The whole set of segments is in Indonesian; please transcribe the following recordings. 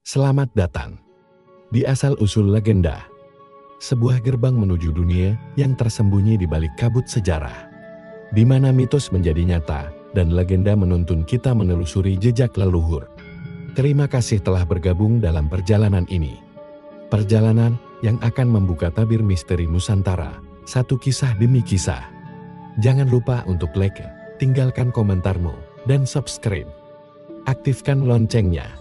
Selamat datang di Asal-Usul Legenda, sebuah gerbang menuju dunia yang tersembunyi di balik kabut sejarah, di mana mitos menjadi nyata dan legenda menuntun kita menelusuri jejak leluhur. Terima kasih telah bergabung dalam perjalanan ini. Perjalanan yang akan membuka tabir misteri Nusantara, satu kisah demi kisah. Jangan lupa untuk like, tinggalkan komentarmu, dan subscribe. Aktifkan loncengnya.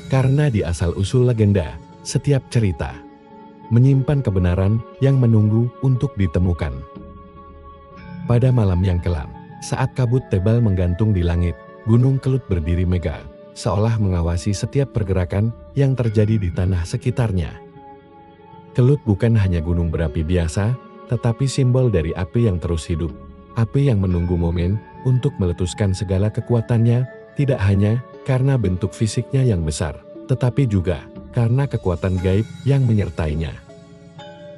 Karena di Asal-Usul Legenda, setiap cerita menyimpan kebenaran yang menunggu untuk ditemukan. Pada malam yang kelam, saat kabut tebal menggantung di langit, Gunung Kelut berdiri megah, seolah mengawasi setiap pergerakan yang terjadi di tanah sekitarnya. Kelut bukan hanya gunung berapi biasa, tetapi simbol dari api yang terus hidup, api yang menunggu momen untuk meletuskan segala kekuatannya, tidak hanya karena bentuk fisiknya yang besar, tetapi juga karena kekuatan gaib yang menyertainya.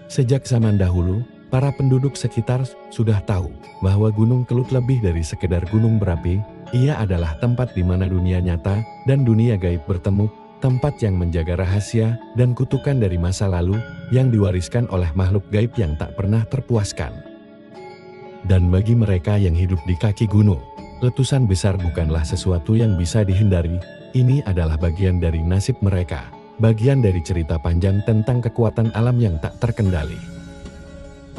Sejak zaman dahulu, para penduduk sekitar sudah tahu bahwa Gunung Kelut lebih dari sekedar gunung berapi. Ia adalah tempat di mana dunia nyata dan dunia gaib bertemu, tempat yang menjaga rahasia dan kutukan dari masa lalu yang diwariskan oleh makhluk gaib yang tak pernah terpuaskan. Dan bagi mereka yang hidup di kaki gunung, letusan besar bukanlah sesuatu yang bisa dihindari. Ini adalah bagian dari nasib mereka, bagian dari cerita panjang tentang kekuatan alam yang tak terkendali.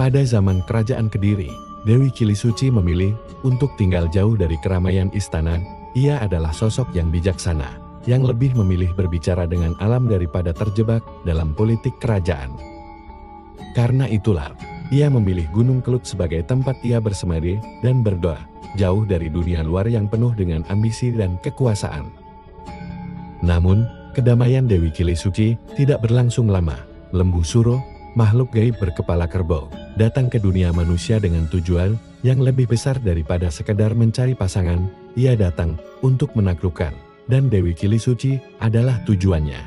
Pada zaman Kerajaan Kediri, Dewi Kilisuci memilih untuk tinggal jauh dari keramaian istana. Ia adalah sosok yang bijaksana, yang lebih memilih berbicara dengan alam daripada terjebak dalam politik kerajaan. Karena itulah, ia memilih Gunung Kelut sebagai tempat ia bersemedi dan berdoa, jauh dari dunia luar yang penuh dengan ambisi dan kekuasaan. Namun, kedamaian Dewi Kilisuci tidak berlangsung lama. Lembu Suro, makhluk gaib berkepala kerbau, datang ke dunia manusia dengan tujuan yang lebih besar daripada sekedar mencari pasangan. Ia datang untuk menaklukkan, dan Dewi Kilisuci adalah tujuannya.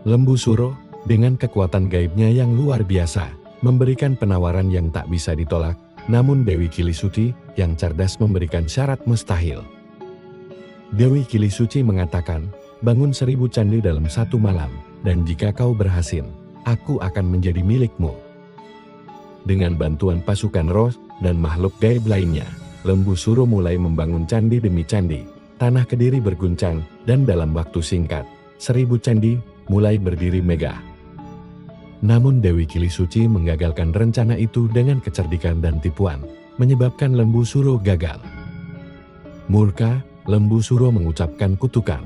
Lembu Suro, dengan kekuatan gaibnya yang luar biasa, memberikan penawaran yang tak bisa ditolak. Namun Dewi Kilisuci yang cerdas memberikan syarat mustahil. Dewi Kilisuci mengatakan, bangun 1000 candi dalam satu malam, dan jika kau berhasil, aku akan menjadi milikmu. Dengan bantuan pasukan roh dan makhluk gaib lainnya, Lembu Suro mulai membangun candi demi candi. Tanah Kediri berguncang, dan dalam waktu singkat, 1000 candi mulai berdiri megah. Namun Dewi Kilisuci menggagalkan rencana itu dengan kecerdikan dan tipuan, menyebabkan Lembu Suro gagal. Murka, Lembu Suro mengucapkan kutukan.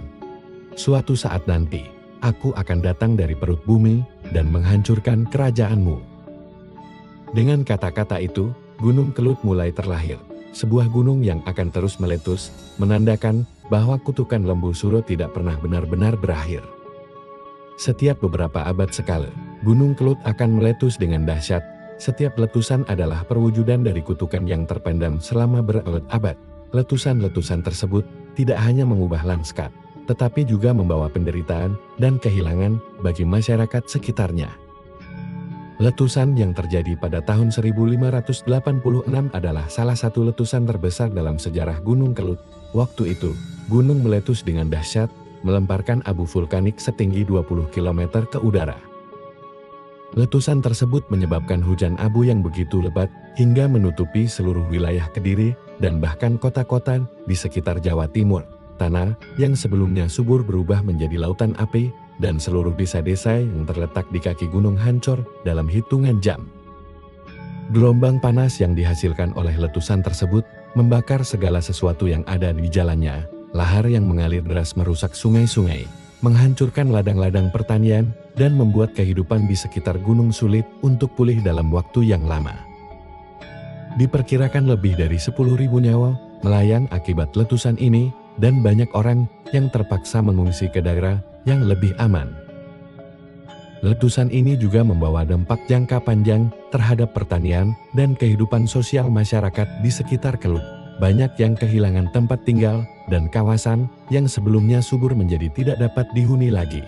Suatu saat nanti, aku akan datang dari perut bumi dan menghancurkan kerajaanmu. Dengan kata-kata itu, Gunung Kelut mulai terlahir, sebuah gunung yang akan terus meletus, menandakan bahwa kutukan Lembu Suro tidak pernah benar-benar berakhir. Setiap beberapa abad sekali, Gunung Kelut akan meletus dengan dahsyat. Setiap letusan adalah perwujudan dari kutukan yang terpendam selama berabad-abad. Letusan-letusan tersebut tidak hanya mengubah lanskap, tetapi juga membawa penderitaan dan kehilangan bagi masyarakat sekitarnya. Letusan yang terjadi pada tahun 1586 adalah salah satu letusan terbesar dalam sejarah Gunung Kelut. Waktu itu, gunung meletus dengan dahsyat, melemparkan abu vulkanik setinggi 20 km ke udara. Letusan tersebut menyebabkan hujan abu yang begitu lebat hingga menutupi seluruh wilayah Kediri dan bahkan kota-kota di sekitar Jawa Timur. Tanah yang sebelumnya subur berubah menjadi lautan api, dan seluruh desa-desa yang terletak di kaki gunung hancur dalam hitungan jam. Gelombang panas yang dihasilkan oleh letusan tersebut membakar segala sesuatu yang ada di jalannya. Lahar yang mengalir deras merusak sungai-sungai, menghancurkan ladang-ladang pertanian, dan membuat kehidupan di sekitar gunung sulit untuk pulih dalam waktu yang lama. Diperkirakan lebih dari 10.000 nyawa melayang akibat letusan ini, dan banyak orang yang terpaksa mengungsi ke daerah yang lebih aman. Letusan ini juga membawa dampak jangka panjang terhadap pertanian dan kehidupan sosial masyarakat di sekitar Kelut. Banyak yang kehilangan tempat tinggal, dan kawasan yang sebelumnya subur menjadi tidak dapat dihuni lagi.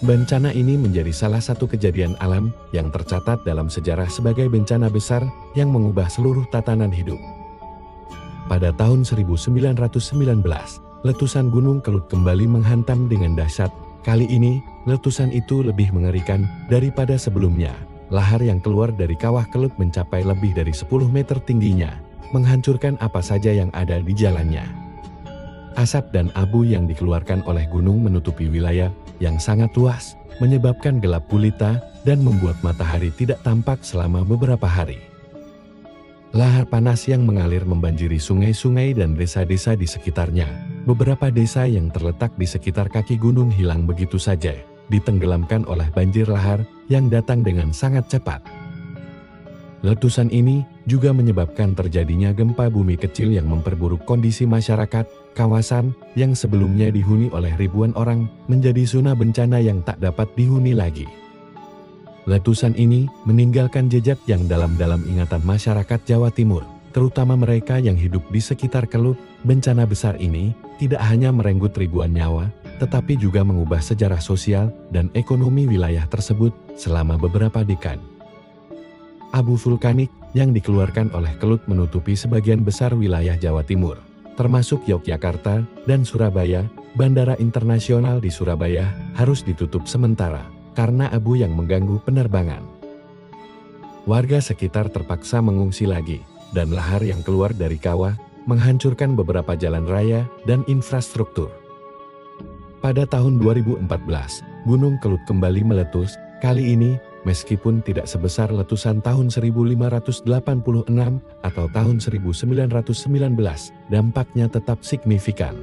Bencana ini menjadi salah satu kejadian alam yang tercatat dalam sejarah sebagai bencana besar yang mengubah seluruh tatanan hidup. Pada tahun 1919, letusan Gunung Kelut kembali menghantam dengan dahsyat, Kali ini, letusan itu lebih mengerikan daripada sebelumnya. Lahar yang keluar dari kawah Kelut mencapai lebih dari 10 meter tingginya, menghancurkan apa saja yang ada di jalannya. Asap dan abu yang dikeluarkan oleh gunung menutupi wilayah yang sangat luas, menyebabkan gelap gulita dan membuat matahari tidak tampak selama beberapa hari. Lahar panas yang mengalir membanjiri sungai-sungai dan desa-desa di sekitarnya. Beberapa desa yang terletak di sekitar kaki gunung hilang begitu saja, ditenggelamkan oleh banjir lahar yang datang dengan sangat cepat. Letusan ini juga menyebabkan terjadinya gempa bumi kecil yang memperburuk kondisi masyarakat. Kawasan yang sebelumnya dihuni oleh ribuan orang menjadi zona bencana yang tak dapat dihuni lagi. Letusan ini meninggalkan jejak yang dalam ingatan masyarakat Jawa Timur, terutama mereka yang hidup di sekitar Kelut. Bencana besar ini tidak hanya merenggut ribuan nyawa, tetapi juga mengubah sejarah sosial dan ekonomi wilayah tersebut selama beberapa dekade. Abu vulkanik yang dikeluarkan oleh Kelut menutupi sebagian besar wilayah Jawa Timur, termasuk Yogyakarta dan Surabaya. Bandara internasional di Surabaya harus ditutup sementara karena abu yang mengganggu penerbangan. Warga sekitar terpaksa mengungsi lagi, dan lahar yang keluar dari kawah menghancurkan beberapa jalan raya dan infrastruktur. Pada tahun 2014, Gunung Kelut kembali meletus. Kali ini, meskipun tidak sebesar letusan tahun 1586 atau tahun 1919, dampaknya tetap signifikan.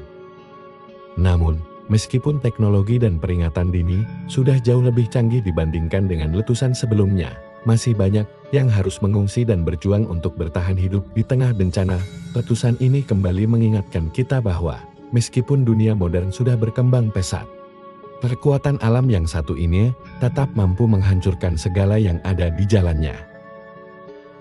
Namun, meskipun teknologi dan peringatan dini sudah jauh lebih canggih dibandingkan dengan letusan sebelumnya, masih banyak yang harus mengungsi dan berjuang untuk bertahan hidup di tengah bencana. Letusan ini kembali mengingatkan kita bahwa, meskipun dunia modern sudah berkembang pesat, kekuatan alam yang satu ini tetap mampu menghancurkan segala yang ada di jalannya.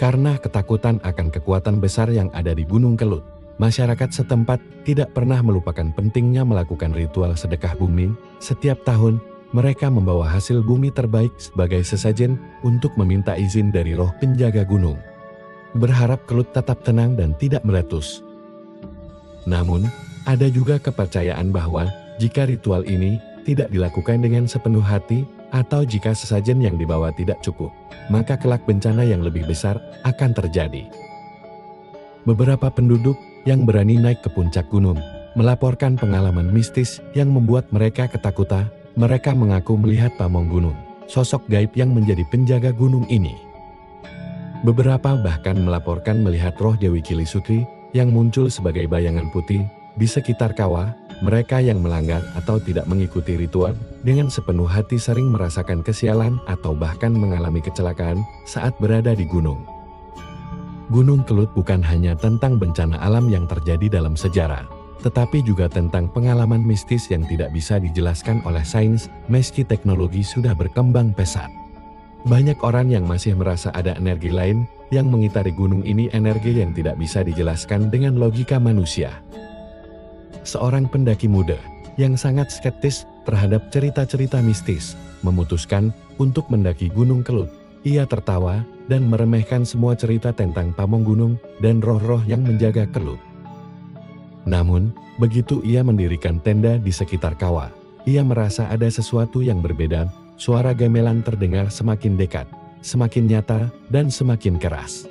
Karena ketakutan akan kekuatan besar yang ada di Gunung Kelut, masyarakat setempat tidak pernah melupakan pentingnya melakukan ritual sedekah bumi. Setiap tahun, mereka membawa hasil bumi terbaik sebagai sesajen untuk meminta izin dari roh penjaga gunung, berharap Kelut tetap tenang dan tidak meletus. Namun, ada juga kepercayaan bahwa jika ritual ini tidak dilakukan dengan sepenuh hati, atau jika sesajen yang dibawa tidak cukup, maka kelak bencana yang lebih besar akan terjadi. Beberapa penduduk yang berani naik ke puncak gunung melaporkan pengalaman mistis yang membuat mereka ketakutan. Mereka mengaku melihat pamong gunung, sosok gaib yang menjadi penjaga gunung ini. Beberapa bahkan melaporkan melihat roh Dewi Kilisutri yang muncul sebagai bayangan putih di sekitar kawah. Mereka yang melanggar atau tidak mengikuti ritual dengan sepenuh hati sering merasakan kesialan atau bahkan mengalami kecelakaan saat berada di gunung. Gunung Kelut bukan hanya tentang bencana alam yang terjadi dalam sejarah, tetapi juga tentang pengalaman mistis yang tidak bisa dijelaskan oleh sains meski teknologi sudah berkembang pesat. Banyak orang yang masih merasa ada energi lain yang mengitari gunung ini, energi yang tidak bisa dijelaskan dengan logika manusia. Seorang pendaki muda yang sangat skeptis terhadap cerita-cerita mistis memutuskan untuk mendaki Gunung Kelut. Ia tertawa dan meremehkan semua cerita tentang pamong gunung dan roh-roh yang menjaga Kelut. Namun, begitu ia mendirikan tenda di sekitar kawah, ia merasa ada sesuatu yang berbeda. Suara gamelan terdengar semakin dekat, semakin nyata, dan semakin keras.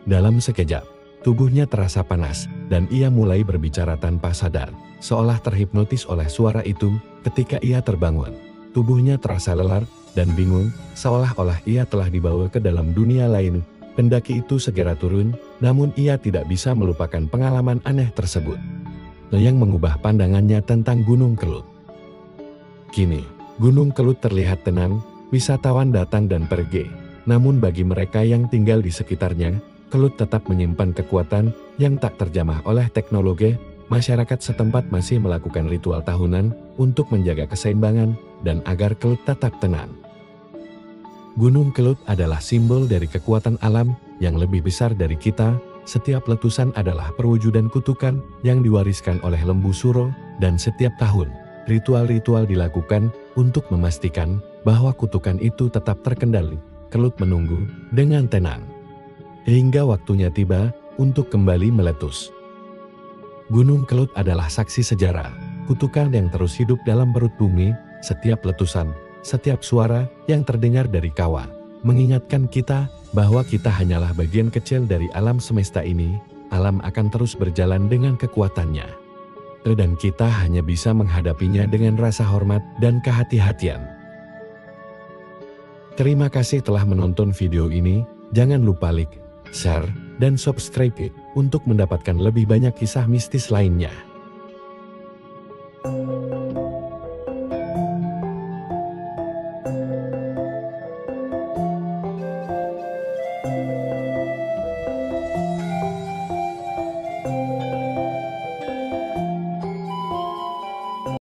Dalam sekejap, tubuhnya terasa panas, dan ia mulai berbicara tanpa sadar, seolah terhipnotis oleh suara itu. Ketika ia terbangun, tubuhnya terasa lelah dan bingung, seolah-olah ia telah dibawa ke dalam dunia lain. Pendaki itu segera turun, namun ia tidak bisa melupakan pengalaman aneh tersebut, yang mengubah pandangannya tentang Gunung Kelut. Kini, Gunung Kelut terlihat tenang, wisatawan datang dan pergi. Namun bagi mereka yang tinggal di sekitarnya, Kelut tetap menyimpan kekuatan yang tak terjamah oleh teknologi. Masyarakat setempat masih melakukan ritual tahunan untuk menjaga keseimbangan dan agar Kelut tetap tenang. Gunung Kelut adalah simbol dari kekuatan alam yang lebih besar dari kita. Setiap letusan adalah perwujudan kutukan yang diwariskan oleh Lembu Suro, dan setiap tahun ritual-ritual dilakukan untuk memastikan bahwa kutukan itu tetap terkendali. Kelut menunggu dengan tenang hingga waktunya tiba untuk kembali meletus. Gunung Kelut adalah saksi sejarah. kutukan yang terus hidup dalam perut bumi, setiap letusan, setiap suara yang terdengar dari kawah, mengingatkan kita bahwa kita hanyalah bagian kecil dari alam semesta ini. Alam akan terus berjalan dengan kekuatannya. Dan kita hanya bisa menghadapinya dengan rasa hormat dan kehati-hatian. Terima kasih telah menonton video ini. Jangan lupa like, share, dan subscribe untuk mendapatkan lebih banyak kisah mistis lainnya.